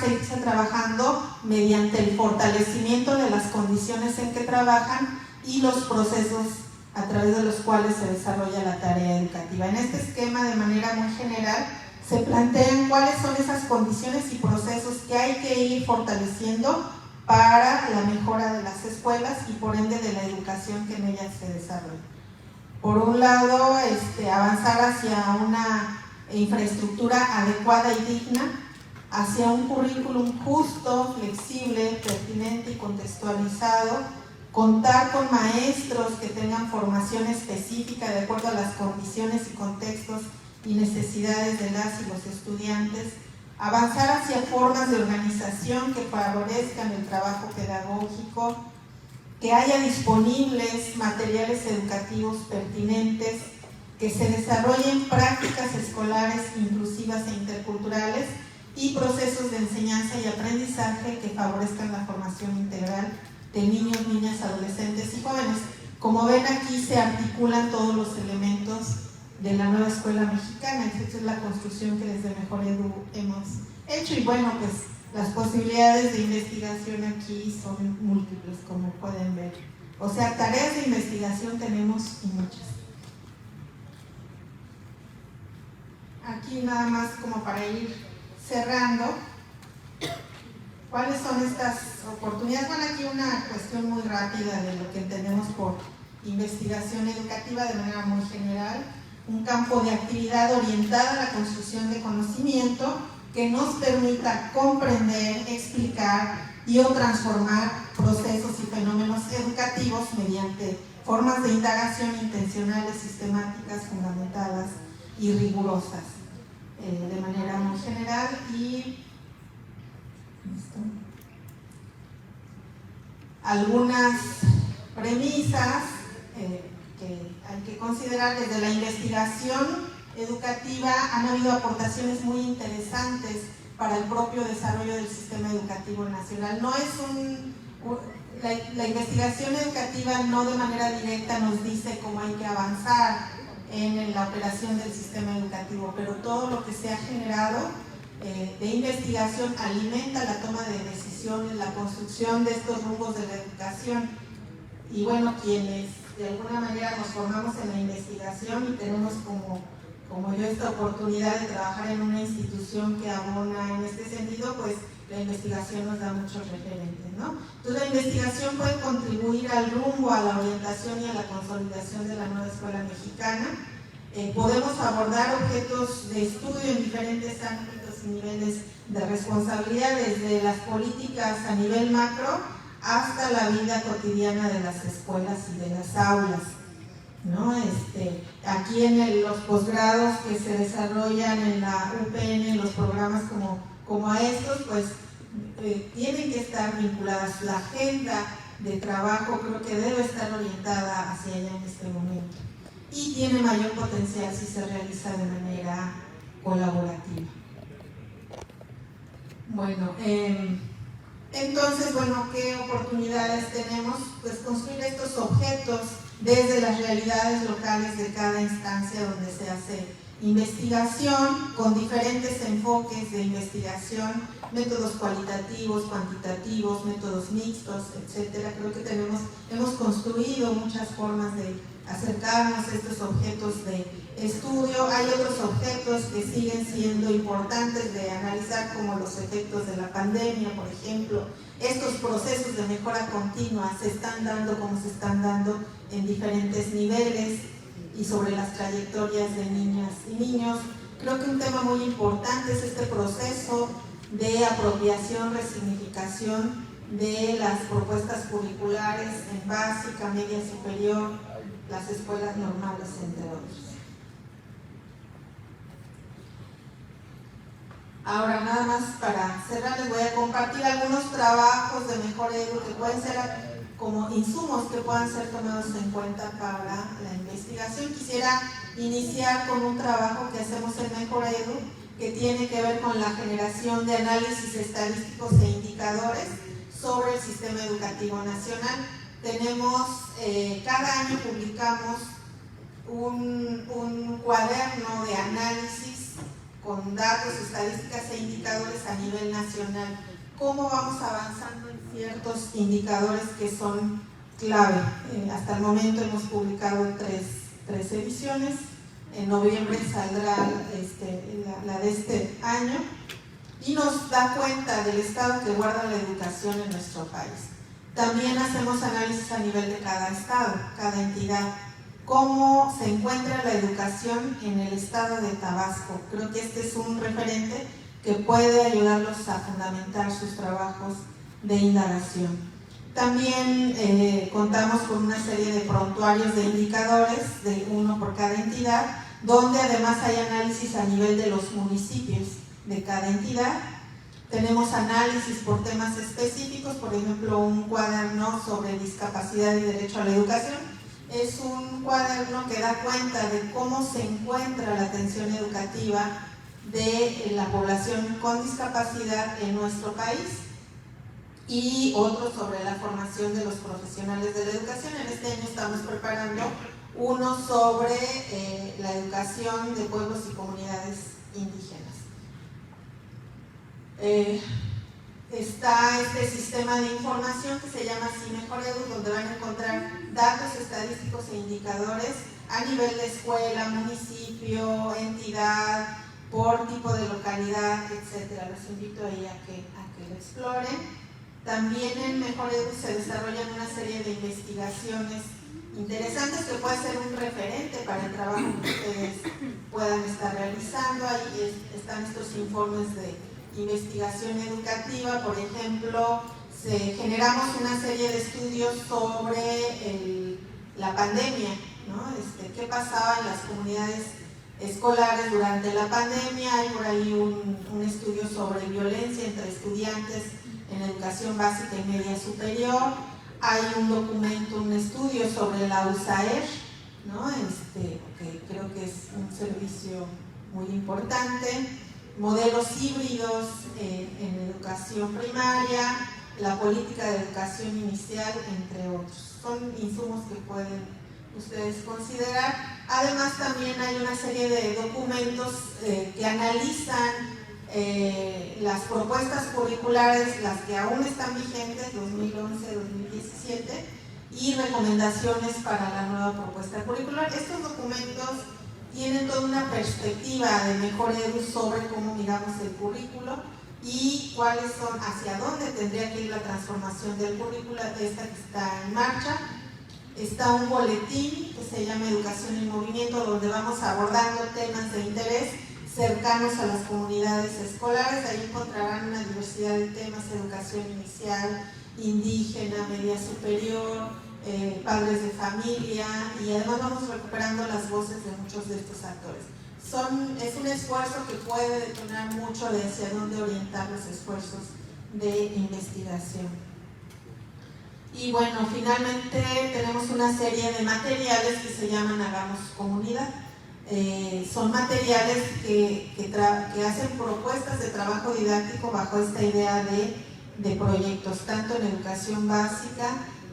seguirse trabajando mediante el fortalecimiento de las condiciones en que trabajan y los procesos a través de los cuales se desarrolla la tarea educativa. En este esquema, de manera muy general, se plantean cuáles son esas condiciones y procesos que hay que ir fortaleciendo para la mejora de las escuelas y por ende de la educación que en ellas se desarrolla. Por un lado, avanzar hacia una infraestructura adecuada y digna, hacia un currículum justo, flexible, pertinente y contextualizado, contar con maestros que tengan formación específica de acuerdo a las condiciones y contextos y necesidades de las y los estudiantes, avanzar hacia formas de organización que favorezcan el trabajo pedagógico, que haya disponibles materiales educativos pertinentes, que se desarrollen prácticas escolares inclusivas e interculturales y procesos de enseñanza y aprendizaje que favorezcan la formación integral de niños, niñas, adolescentes y jóvenes. Como ven, aquí se articulan todos los elementos de la nueva escuela mexicana. Esta es la construcción que desde Mejor Edu hemos hecho, y bueno, pues las posibilidades de investigación aquí son múltiples, como pueden ver. O sea, tareas de investigación tenemos y muchas. Aquí nada más como para ir cerrando, ¿cuáles son estas oportunidades? Bueno, aquí una cuestión muy rápida de lo que entendemos por investigación educativa de manera muy general, un campo de actividad orientada a la construcción de conocimiento que nos permita comprender, explicar y o transformar procesos y fenómenos educativos mediante formas de indagación intencionales, sistemáticas, fundamentadas y rigurosas, de manera muy general. Y algunas premisas que hay que considerar desde la investigación educativa. Han habido aportaciones muy interesantes para el propio desarrollo del sistema educativo nacional. No es la investigación educativa no de manera directa nos dice cómo hay que avanzar en la operación del sistema educativo, pero todo lo que se ha generado de investigación alimenta la toma de decisiones, la construcción de estos rumbos de la educación. Y bueno, quienes de alguna manera nos formamos en la investigación y tenemos como yo esta oportunidad de trabajar en una institución que abona en este sentido, pues la investigación nos da muchos referentes, ¿no? Entonces la investigación puede contribuir al rumbo, a la orientación y a la consolidación de la nueva escuela mexicana. Podemos abordar objetos de estudio en diferentes ámbitos y niveles de responsabilidad, desde las políticas a nivel macro hasta la vida cotidiana de las escuelas y de las aulas, ¿no? Aquí en los posgrados que se desarrollan en la UPN, los programas como a estos, pues tienen que estar vinculadas. La agenda de trabajo creo que debe estar orientada hacia allá en este momento y tiene mayor potencial si se realiza de manera colaborativa. Bueno, entonces, bueno, ¿qué oportunidades tenemos? Pues construir estos objetos desde las realidades locales de cada instancia donde se hace investigación con diferentes enfoques de investigación, métodos cualitativos, cuantitativos, métodos mixtos, etcétera. Creo que hemos construido muchas formas de acercarnos a estos objetos de estudio. Hay otros objetos que siguen siendo importantes de analizar, como los efectos de la pandemia, por ejemplo. Estos procesos de mejora continua se están dando como se están dando en diferentes niveles, y sobre las trayectorias de niñas y niños. Creo que un tema muy importante es este proceso de apropiación, resignificación de las propuestas curriculares en básica, media superior, las escuelas normales, entre otros. Ahora, nada más para cerrar, les voy a compartir algunos trabajos de Mejor Edu que pueden ser como insumos que puedan ser tomados en cuenta para la investigación. Quisiera iniciar con un trabajo que hacemos en Mejor Edu, que tiene que ver con la generación de análisis estadísticos e indicadores sobre el sistema educativo nacional. Cada año publicamos un cuaderno de análisis con datos, estadísticas e indicadores a nivel nacional. Cómo vamos avanzando en ciertos indicadores que son clave. Hasta el momento hemos publicado tres ediciones. En noviembre saldrá la de este año, y nos da cuenta del estado que guarda la educación en nuestro país. También hacemos análisis a nivel de cada estado, cada entidad. Cómo se encuentra la educación en el estado de Tabasco. Creo que este es un referente que puede ayudarlos a fundamentar sus trabajos de indagación. También contamos con una serie de prontuarios de indicadores, de uno por cada entidad, donde además hay análisis a nivel de los municipios de cada entidad. Tenemos análisis por temas específicos, por ejemplo, un cuaderno sobre discapacidad y derecho a la educación. Es un cuaderno que da cuenta de cómo se encuentra la atención educativa de la población con discapacidad en nuestro país, y otro sobre la formación de los profesionales de la educación. En este año estamos preparando uno sobre la educación de pueblos y comunidades indígenas. Está este sistema de información que se llama así Mejor Edu, donde van a encontrar datos estadísticos e indicadores a nivel de escuela, municipio, entidad, por tipo de localidad, etcétera. Los invito ahí a que lo exploren. También en Mejor Edu se desarrollan una serie de investigaciones interesantes que puede ser un referente para el trabajo que ustedes puedan estar realizando. Ahí están estos informes de investigación educativa. Por ejemplo, generamos una serie de estudios sobre la pandemia, ¿no? ¿Qué pasaba en las comunidades escolares durante la pandemia? Hay por ahí un estudio sobre violencia entre estudiantes en educación básica y media superior. Hay un documento, un estudio sobre la USAER, ¿no? Que creo que es un servicio muy importante. Modelos híbridos en educación primaria, la política de educación inicial, entre otros. Son insumos que pueden ustedes considerar. Además, también hay una serie de documentos que analizan las propuestas curriculares, las que aún están vigentes, 2011-2017, y recomendaciones para la nueva propuesta curricular. Estos documentos tienen toda una perspectiva de Mejor Edu sobre cómo miramos el currículo y cuáles son, hacia dónde tendría que ir la transformación del currículo, esta que está en marcha. Está un boletín que se llama Educación en Movimiento, donde vamos abordando temas de interés cercanos a las comunidades escolares. Ahí encontrarán una diversidad de temas: educación inicial, indígena, media superior, padres de familia, y además vamos recuperando las voces de muchos de estos actores. Es un esfuerzo que puede detonar mucho de hacia dónde orientar los esfuerzos de investigación. Y bueno, finalmente tenemos una serie de materiales que se llaman Hagamos Comunidad. Son materiales que hacen propuestas de trabajo didáctico bajo esta idea de proyectos, tanto en educación básica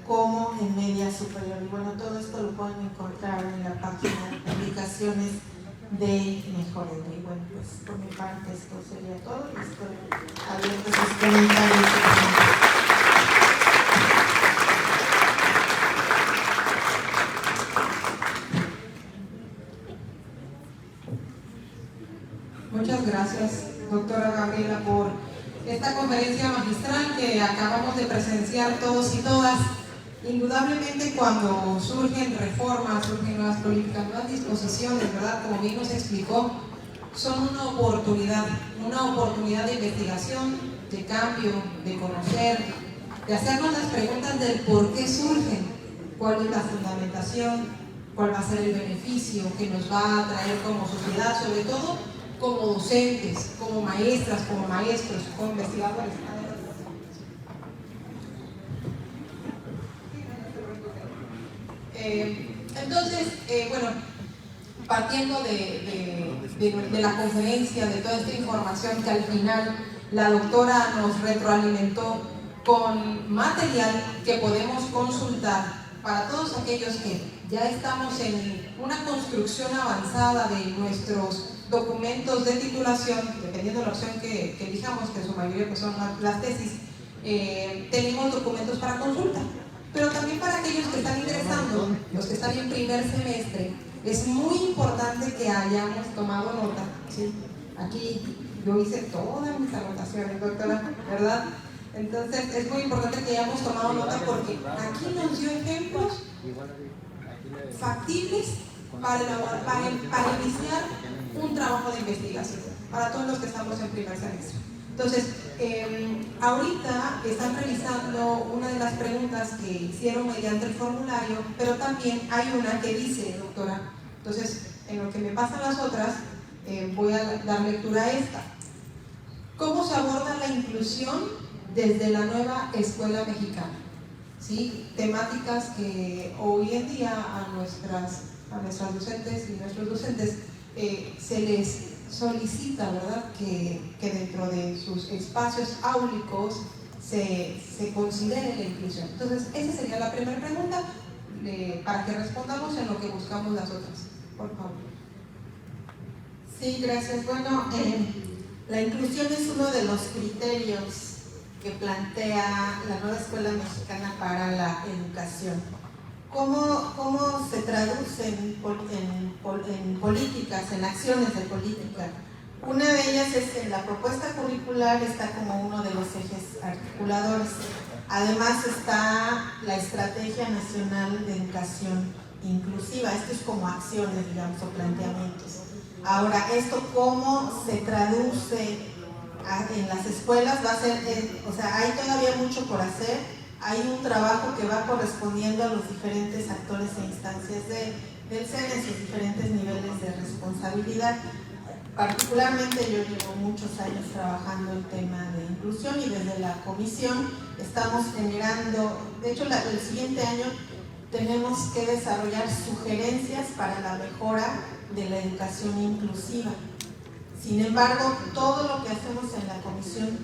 como en media superior. Y bueno, todo esto lo pueden encontrar en la página de publicaciones de mejorarlo. Y bueno, pues por mi parte esto sería todo y estoy abierta a sus comentarios. Muchas gracias, doctora Gabriela, por esta conferencia magistral que acabamos de presenciar todos y todas. Indudablemente cuando surgen reformas, surgen nuevas políticas, nuevas disposiciones, ¿verdad? Como bien nos explicó, son una oportunidad de investigación, de cambio, de conocer, de hacernos las preguntas del por qué surgen, cuál es la fundamentación, cuál va a ser el beneficio que nos va a traer como sociedad, sobre todo como docentes, como maestras, como maestros, como investigadores. Entonces, bueno, partiendo de la conferencia, de toda esta información que al final la doctora nos retroalimentó con material que podemos consultar para todos aquellos que ya estamos en una construcción avanzada de nuestros documentos de titulación, dependiendo de la opción que elijamos, que en su mayoría pues son las tesis, tenemos documentos para consulta. Pero también para aquellos que están ingresando, los que están en primer semestre, es muy importante que hayamos tomado nota, ¿sí? Aquí yo hice todas mis anotaciones, doctora, ¿verdad? Entonces es muy importante que hayamos tomado nota porque aquí nos dio ejemplos factibles para iniciar un trabajo de investigación, para todos los que estamos en primer semestre. Entonces, ahorita están revisando una de las preguntas que hicieron mediante el formulario, pero también hay una que dice, doctora, entonces, en lo que me pasan las otras, voy a dar lectura a esta. ¿Cómo se aborda la inclusión desde la nueva escuela mexicana? ¿Sí? Temáticas que hoy en día a nuestras docentes y nuestros docentes se les solicita, ¿verdad?, que dentro de sus espacios áulicos se considere la inclusión. Entonces, esa sería la primera pregunta para que respondamos en lo que buscamos las otras. Por favor. Sí, gracias. Bueno, la inclusión es uno de los criterios que plantea la nueva escuela mexicana para la educación. ¿Cómo se traduce en políticas, en acciones de política? Una de ellas es en la propuesta curricular, está como uno de los ejes articuladores. Además está la Estrategia Nacional de Educación Inclusiva. Esto es como acciones, digamos, o planteamientos. Ahora, ¿esto cómo se traduce en las escuelas? Va a ser, o sea, hay todavía mucho por hacer. Hay un trabajo que va correspondiendo a los diferentes actores e instancias del SEN en sus diferentes niveles de responsabilidad. Particularmente yo llevo muchos años trabajando el tema de inclusión y desde la comisión estamos generando, de hecho el siguiente año tenemos que desarrollar sugerencias para la mejora de la educación inclusiva. Sin embargo, todo lo que hacemos en la comisión,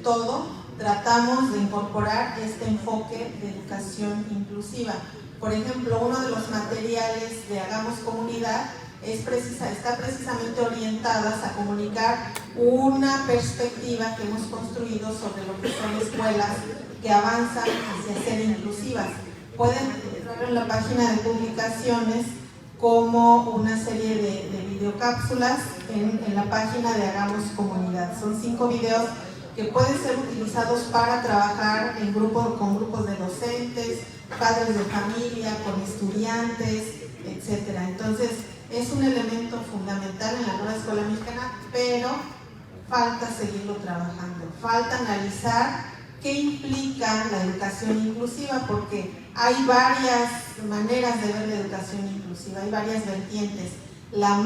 tratamos de incorporar este enfoque de educación inclusiva. Por ejemplo, uno de los materiales de Hagamos Comunidad está precisamente orientadas a comunicar una perspectiva que hemos construido sobre lo que son escuelas que avanzan hacia ser inclusivas. Pueden ver en la página de publicaciones como una serie de videocápsulas en la página de Hagamos Comunidad. Son 5 videos que pueden ser utilizados para trabajar con grupos de docentes, padres de familia, con estudiantes, etc. Entonces, es un elemento fundamental en la nueva escuela mexicana, pero falta seguirlo trabajando, falta analizar qué implica la educación inclusiva, porque hay varias maneras de ver la educación inclusiva, hay varias vertientes. La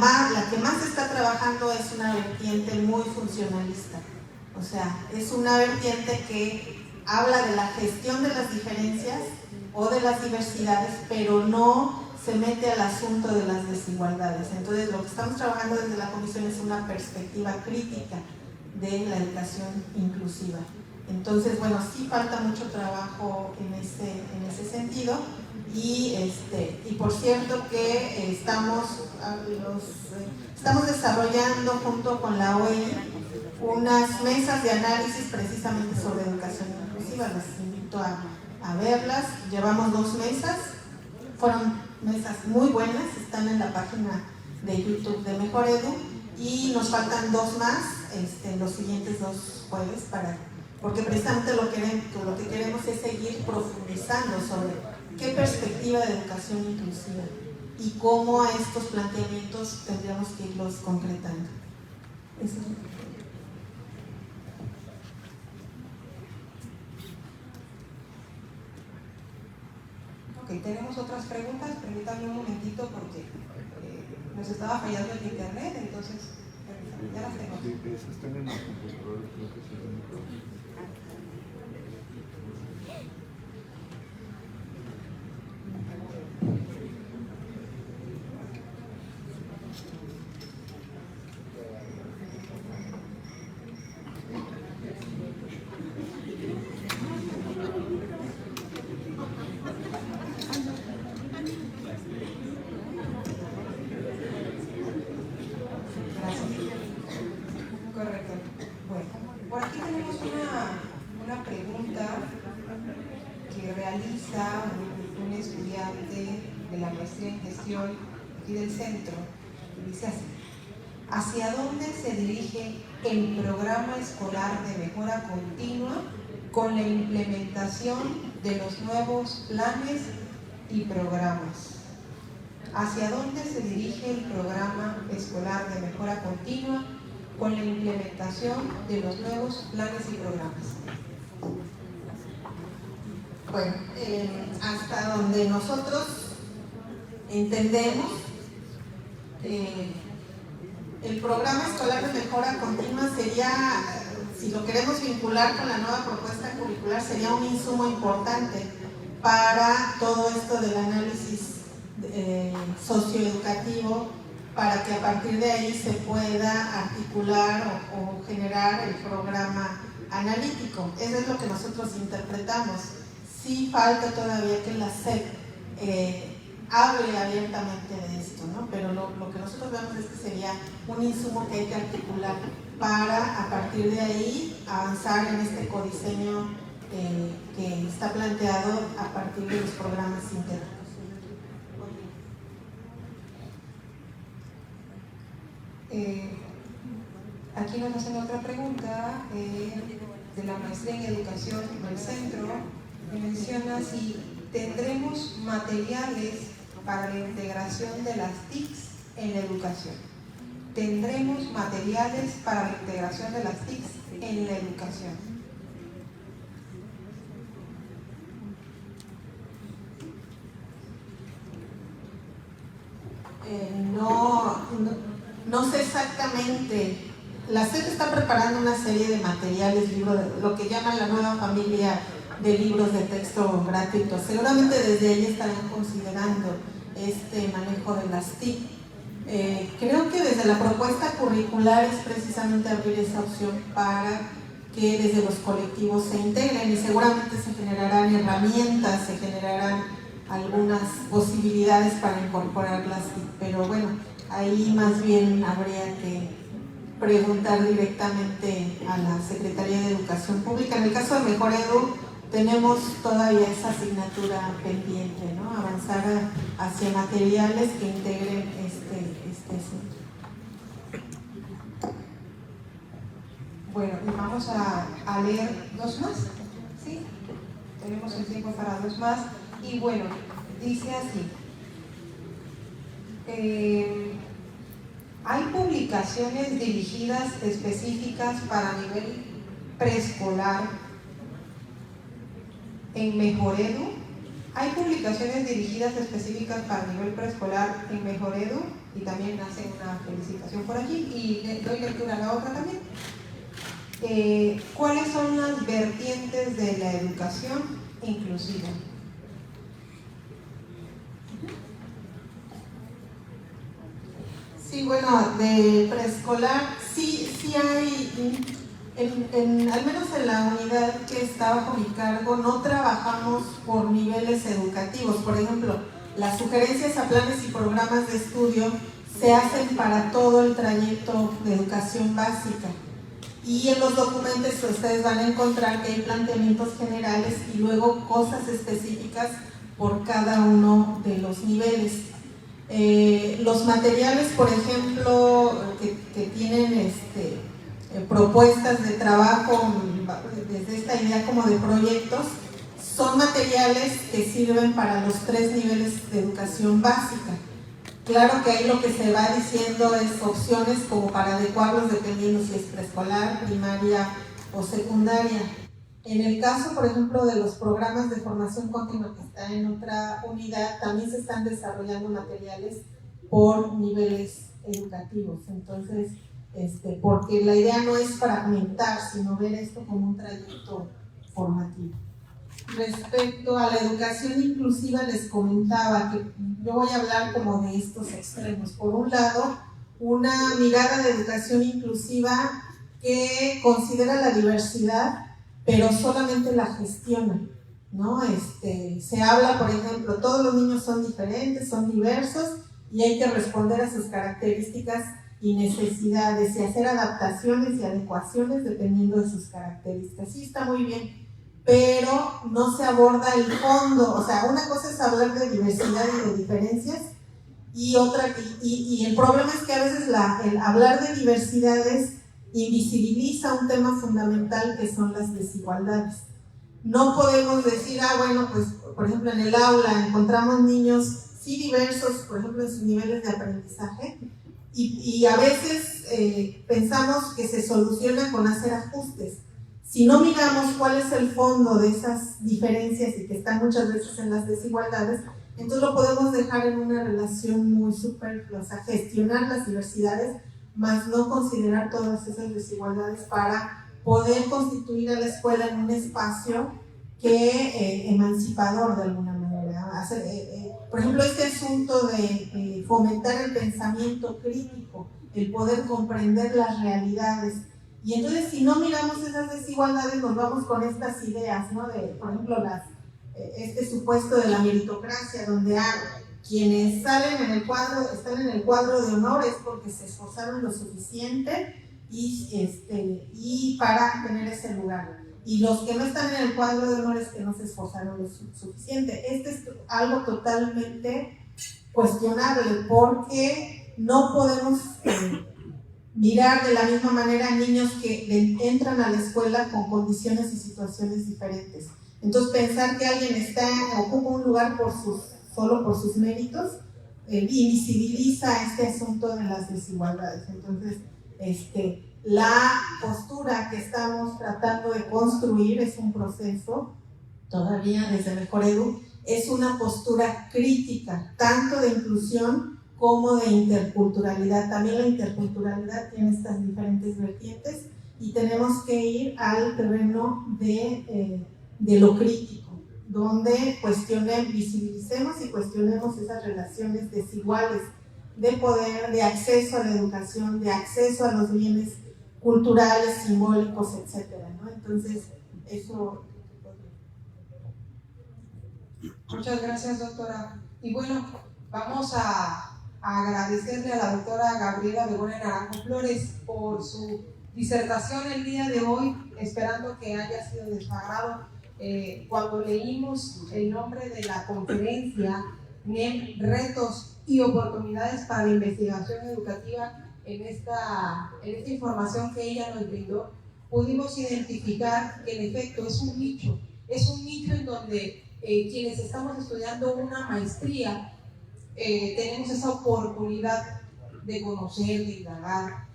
que más se está trabajando es una vertiente muy funcionalista, o sea, es una vertiente que habla de la gestión de las diferencias o de las diversidades, pero no se mete al asunto de las desigualdades. Entonces, lo que estamos trabajando desde la comisión es una perspectiva crítica de la educación inclusiva. Entonces, bueno, sí falta mucho trabajo en ese sentido. Y por cierto que estamos desarrollando junto con la OEI unas mesas de análisis precisamente sobre educación inclusiva. Les invito a verlas. Llevamos 2 mesas, fueron mesas muy buenas, están en la página de YouTube de Mejor Edu, y nos faltan 2 más los siguientes 2 jueves, porque precisamente lo que queremos es seguir profundizando sobre qué perspectiva de educación inclusiva y cómo a estos planteamientos tendríamos que irlos concretando. Eso. Ok, tenemos otras preguntas. Permítanme un momentito porque nos estaba fallando el internet, entonces ya las tengo. Están en la computadora, creo que sí. Correcto. Bueno, por aquí tenemos una pregunta que realiza un estudiante de la maestría en gestión aquí del centro, y dice así: ¿hacia dónde se dirige el programa escolar de mejora continua con la implementación de los nuevos planes y programas? ¿Hacia dónde se dirige el programa escolar de mejora continua con la implementación de los nuevos planes y programas? Bueno, hasta donde nosotros entendemos, el programa escolar de mejora continua sería, si lo queremos vincular con la nueva propuesta curricular, sería un insumo importante para todo esto del análisis socioeducativo, para que a partir de ahí se pueda articular o generar el programa analítico. Eso es lo que nosotros interpretamos. Sí falta todavía que la SEP hable abiertamente de esto, ¿no? Pero lo que nosotros vemos es que sería un insumo que hay que articular para, a partir de ahí, avanzar en este codiseño que está planteado a partir de los programas internos. Aquí nos hacen otra pregunta de la maestría en educación del centro, que menciona si tendremos materiales para la integración de las TICs en la educación. ¿Tendremos materiales para la integración de las TICs en la educación? No sé exactamente. La SEP está preparando una serie de materiales, lo que llaman la nueva familia de libros de texto gratuitos. Seguramente desde ahí estarán considerando este manejo de las TIC. Creo que desde la propuesta curricular es precisamente abrir esa opción para que desde los colectivos se integren, y seguramente se generarán herramientas, se generarán algunas posibilidades para incorporar las TIC, pero bueno, ahí más bien habría que preguntar directamente a la Secretaría de Educación Pública. En el caso de Mejor Edu, tenemos todavía esa asignatura pendiente, ¿no? Avanzar hacia materiales que integren este centro. Bueno, vamos a leer 2 más, ¿sí? Tenemos el tiempo para 2 más. Y bueno, dice así: ¿hay publicaciones dirigidas específicas para nivel preescolar en Mejor Edu? ¿Hay publicaciones dirigidas específicas para nivel preescolar en Mejor Edu? Y también hacen una felicitación por aquí, y le doy lectura a la otra también. ¿Cuáles son las vertientes de la educación inclusiva? Sí, bueno, de preescolar sí hay Al menos en la unidad que está bajo mi cargo, no trabajamos por niveles educativos. Por ejemplo, las sugerencias a planes y programas de estudio se hacen para todo el trayecto de educación básica. Y en los documentos ustedes van a encontrar que hay planteamientos generales y luego cosas específicas por cada uno de los niveles. Los materiales, por ejemplo, que tienen propuestas de trabajo desde esta idea como de proyectos, son materiales que sirven para los 3 niveles de educación básica. Claro que ahí lo que se va diciendo es opciones como para adecuarlos dependiendo si es preescolar, primaria o secundaria. En el caso, por ejemplo, de los programas de formación continua que está en otra unidad, también se están desarrollando materiales por niveles educativos. Entonces, porque la idea no es fragmentar, sino ver esto como un trayecto formativo. Respecto a la educación inclusiva, les comentaba que yo voy a hablar como de estos extremos. Por un lado, una mirada de educación inclusiva que considera la diversidad, pero solamente la gestiona, ¿no? Se habla, por ejemplo, todos los niños son diferentes, son diversos y hay que responder a sus características y necesidades y hacer adaptaciones y adecuaciones dependiendo de sus características. Sí, está muy bien, pero no se aborda el fondo. O sea, una cosa es hablar de diversidad y de diferencias y el problema es que a veces el hablar de diversidades invisibiliza un tema fundamental que son las desigualdades. No podemos decir, bueno, pues por ejemplo en el aula encontramos niños sí diversos, por ejemplo en sus niveles de aprendizaje, y a veces pensamos que se soluciona con hacer ajustes. Si no miramos cuál es el fondo de esas diferencias y que están muchas veces en las desigualdades, entonces lo podemos dejar en una relación muy superflua, o sea, gestionar las diversidades, más no considerar todas esas desigualdades para poder constituir a la escuela en un espacio emancipador de alguna manera. Por ejemplo, este asunto de fomentar el pensamiento crítico, el poder comprender las realidades. Y entonces, si no miramos esas desigualdades, nos vamos con estas ideas, ¿no? Por ejemplo, este supuesto de la meritocracia, donde quienes están en el cuadro de honor es porque se esforzaron lo suficiente y para tener ese lugar. Y los que no están en el cuadro de honor es que no se esforzaron lo suficiente. Este es algo totalmente cuestionable, porque no podemos mirar de la misma manera a niños que entran a la escuela con condiciones y situaciones diferentes. Entonces, pensar que alguien ocupa un lugar solo por sus méritos invisibiliza este asunto de las desigualdades. Entonces, la postura que estamos tratando de construir es un proceso, todavía desde Mejor Edu, es una postura crítica, tanto de inclusión como de interculturalidad. También la interculturalidad tiene estas diferentes vertientes y tenemos que ir al terreno de lo crítico, donde visibilicemos y cuestionemos esas relaciones desiguales de poder, de acceso a la educación, de acceso a los bienes culturales, simbólicos, etcétera, ¿no? Entonces, eso. Muchas gracias, doctora. Y bueno, vamos a agradecerle a la doctora Gabriela Begoña Naranjo Flores por su disertación el día de hoy, esperando que haya sido de su agrado. Cuando leímos el nombre de la conferencia, NEM, retos y oportunidades para la investigación educativa, en esta información que ella nos brindó, pudimos identificar que en efecto es un nicho en donde quienes estamos estudiando una maestría tenemos esa oportunidad de conocer, de indagar,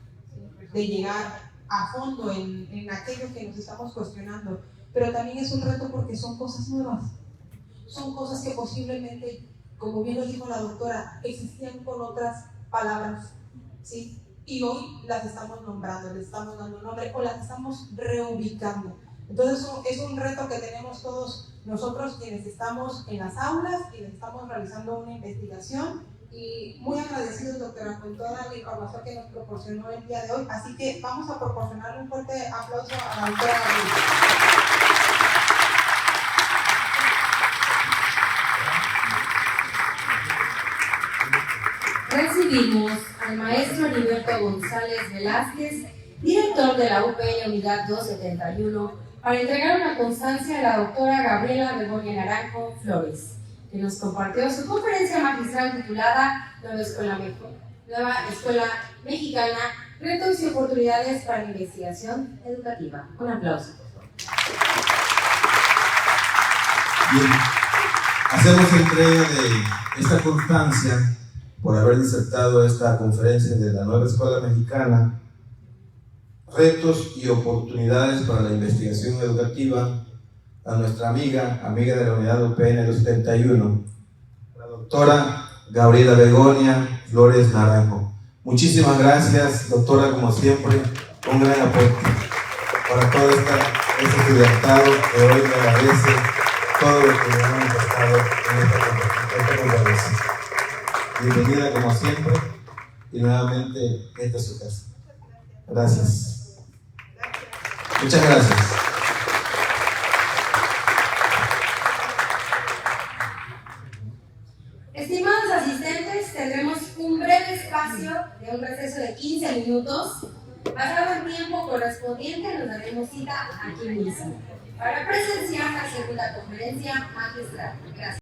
de llegar a fondo en aquello que nos estamos cuestionando, pero también es un reto porque son cosas nuevas, son cosas que posiblemente, como bien lo dijo la doctora, existían con otras palabras, ¿sí? Y hoy las estamos nombrando, les estamos dando nombre o las estamos reubicando. Entonces es un reto que tenemos todos nosotros quienes estamos en las aulas, quienes estamos realizando una investigación Y muy agradecidos, doctora, con toda la información que nos proporcionó el día de hoy. Así que vamos a proporcionar un fuerte aplauso a la doctora Gabriela. Recibimos al maestro Heriberto González Velázquez, director de la UPN Unidad 271, para entregar una constancia a la doctora Gabriela Begoña Naranjo Flores, que nos compartió su conferencia magistral titulada Nueva Escuela Mexicana, retos y oportunidades para la investigación educativa. Un aplauso. Bien, hacemos entrega de esta constancia por haber disertado esta conferencia de la Nueva Escuela Mexicana, retos y oportunidades para la investigación educativa, a nuestra amiga de la unidad UPN 271, la doctora Gabriela Begoña Flores Naranjo. Muchísimas gracias, doctora, como siempre, un gran aporte para todo este estudiantado que hoy me agradece todo lo que me han manifestado en esta conferencia. Bienvenida como siempre y nuevamente esta es su casa. Gracias. Muchas gracias. Estimados asistentes, tendremos un breve espacio de un receso de 15 minutos. Pasado el tiempo correspondiente, nos daremos cita aquí mismo para presenciar la segunda conferencia magistral. Gracias.